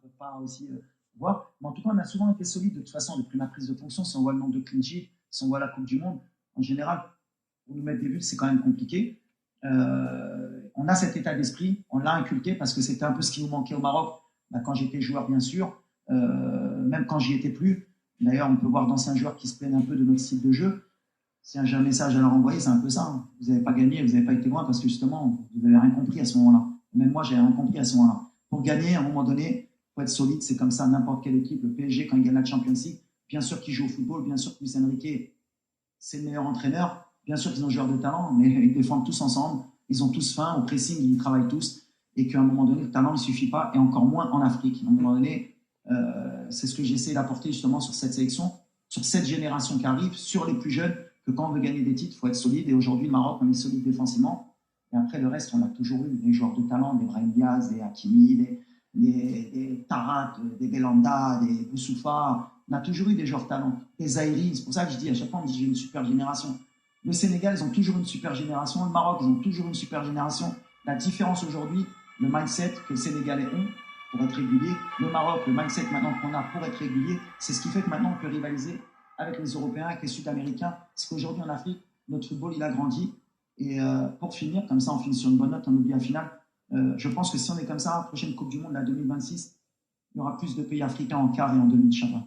ne peut pas aussi voir. Mais en tout cas, on a souvent été solide de toute façon depuis ma prise de fonction. Si on voit le nombre de clean sheets, si on voit la Coupe du Monde, en général, pour nous mettre des buts, c'est quand même compliqué. On a cet état d'esprit, on l'a inculqué parce que c'était un peu ce qui nous manquait au Maroc quand j'étais joueur, bien sûr, même quand j'y étais plus. D'ailleurs, on peut voir d'anciens joueurs qui se plaignent un peu de notre style de jeu. Si j'ai un message à leur envoyer, c'est un peu ça. Hein. Vous n'avez pas gagné, vous n'avez pas été loin parce que justement, vous n'avez rien compris à ce moment-là. Même moi, j'ai rien compris à ce moment-là. Pour gagner, à un moment donné, il faut être solide. C'est comme ça, n'importe quelle équipe. Le PSG, quand il gagne la Champions League, bien sûr qu'il joue au football, bien sûr que Luis Enrique, c'est le meilleur entraîneur. Bien sûr qu'ils ont des joueurs de talent, mais ils défendent tous ensemble. Ils ont tous faim. Au pressing, ils travaillent tous. Et qu'à un moment donné, le talent ne suffit pas, et encore moins en Afrique. À un moment donné, c'est ce que j'essaie d'apporter justement sur cette sélection, sur cette génération qui arrive, sur les plus jeunes, que quand on veut gagner des titres, il faut être solide. Et aujourd'hui, le Maroc, on est solide défensivement. Et après, le reste, on l'a toujours eu. Des joueurs de talent, des Brahim Diaz, des Hakimi, des Tarak, des Belanda, des Boussoufa. On a toujours eu des joueurs de talent. Des Zaïri, c'est pour ça que je dis à chaque fois, on dit j'ai une super génération. Le Sénégal, ils ont toujours une super génération. Le Maroc, ils ont toujours une super génération. La différence aujourd'hui, le mindset que les Sénégalais ont pour être réguliers, le Maroc, le mindset maintenant qu'on a pour être régulier, c'est ce qui fait que maintenant on peut rivaliser avec les Européens, avec les Sud-Américains. Parce qu'aujourd'hui en Afrique, notre football, il a grandi. Et pour finir, comme ça on finit sur une bonne note, on oublie la finale. Je pense que si on est comme ça, la prochaine Coupe du Monde, la 2026, il y aura plus de pays africains en quart et en demi, Inch'Allah.